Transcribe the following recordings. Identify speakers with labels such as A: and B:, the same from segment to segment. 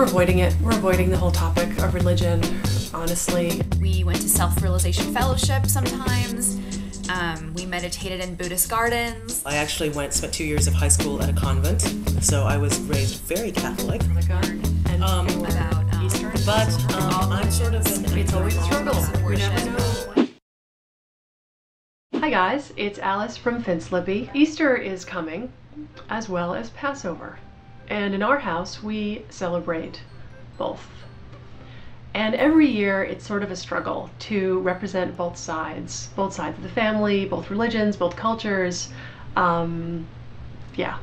A: we're avoiding it. We're avoiding the whole topic of religion, honestly.
B: We went to self-realization fellowship sometimes. We meditated in Buddhist gardens.
C: I actually spent 2 years of high school at a convent, so I was raised very Catholic.
B: About
A: Easter.
C: But I'm sort of
A: It's always a struggle. We
B: Worship.
A: never know. Hi guys, it's Alice from Finslippy. Easter is coming, as well as Passover. And in our house, we celebrate both. And every year, it's sort of a struggle to represent both sides of the family, both religions, both cultures. Yeah.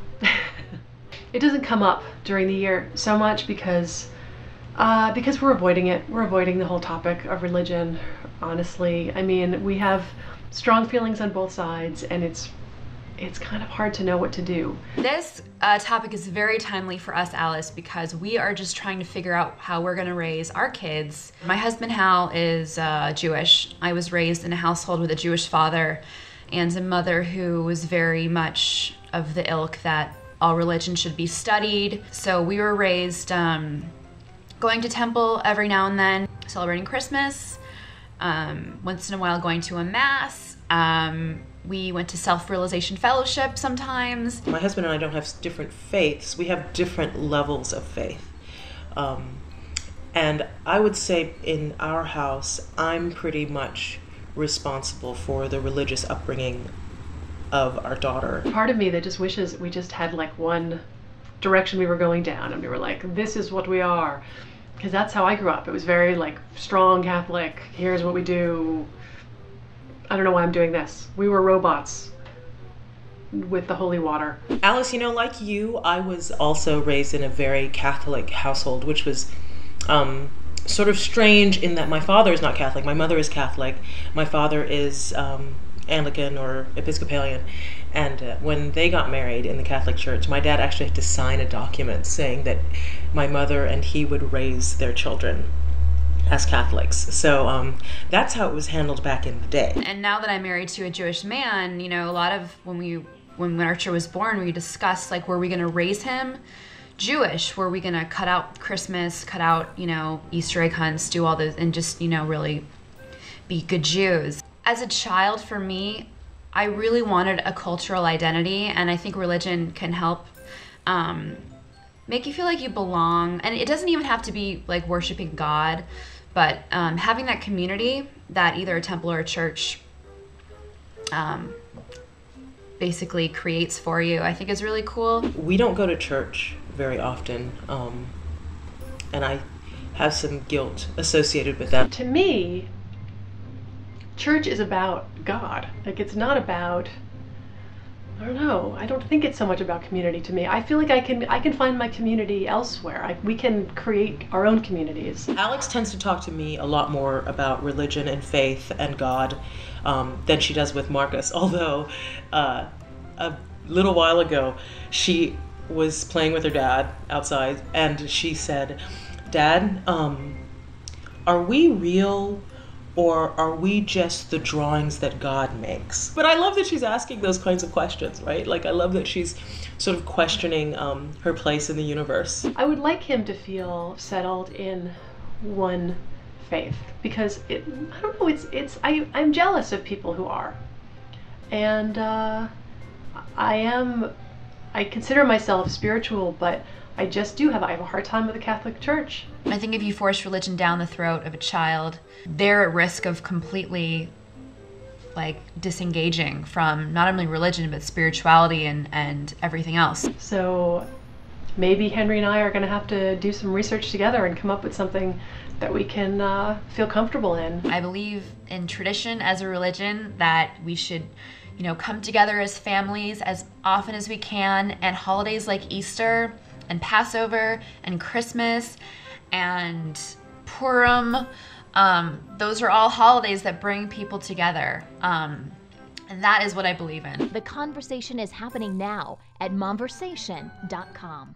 A: It doesn't come up during the year so much because we're avoiding it. We're avoiding the whole topic of religion, honestly. I mean, we have strong feelings on both sides, and it's kind of hard to know what to do.
B: This topic is very timely for us, Alice, because we are just trying to figure out how we're going to raise our kids. My husband, Hal, is Jewish. I was raised in a household with a Jewish father and a mother who was very much of the ilk that all religion should be studied. So we were raised going to temple every now and then, celebrating Christmas, once in a while going to a mass. We went to self-realization fellowship sometimes.
C: My husband and I don't have different faiths. We have different levels of faith. And I would say in our house, I'm pretty much responsible for the religious upbringing of our daughter.
A: Part of me that just wishes we just had like one direction we were going down, and we were like, this is what we are. Because that's how I grew up. It was very like strong Catholic, here's what we do. I don't know why I'm doing this. We were robots with the holy water.
C: Alice, you know, like you, I was also raised in a very Catholic household, which was sort of strange in that my father is not Catholic. My mother is Catholic. My father is Anglican or Episcopalian. And when they got married in the Catholic Church, my dad actually had to sign a document saying that my mother and he would raise their children as Catholics. So that's how it was handled back in the day.
B: And now that I'm married to a Jewish man, you know, a lot of when Archer was born, we discussed like, were we going to raise him Jewish? Were we going to cut out Christmas, cut out, you know, Easter egg hunts, do all this, and just, you know, really be good Jews? As a child, for me, I really wanted a cultural identity, and I think religion can help make you feel like you belong. And it doesn't even have to be like worshiping God, but having that community that either a temple or a church basically creates for you, I think is really cool.
C: We don't go to church very often, and I have some guilt associated with that.
A: To me, church is about God. Like, it's not about, I don't know, I don't think it's so much about community to me. I feel like I can find my community elsewhere. We can create our own communities.
C: Alex tends to talk to me a lot more about religion and faith and God than she does with Marcus, although a little while ago she was playing with her dad outside and she said, "Dad, are we real? Or are we just the drawings that God makes?" But I love that she's asking those kinds of questions, right? Like, I love that she's sort of questioning her place in the universe.
A: I would like him to feel settled in one faith, because I don't know, I'm jealous of people who are. And I consider myself spiritual, but I have a hard time with the Catholic Church.
B: I think if you force religion down the throat of a child, they're at risk of completely like disengaging from not only religion, but spirituality and everything else.
A: So maybe Henry and I are gonna have to do some research together and come up with something that we can feel comfortable in.
B: I believe in tradition as a religion, that we should, you know, come together as families as often as we can, and holidays like Easter and Passover and Christmas and Purim, those are all holidays that bring people together. And that is what I believe in.
D: The conversation is happening now at Momversation.com.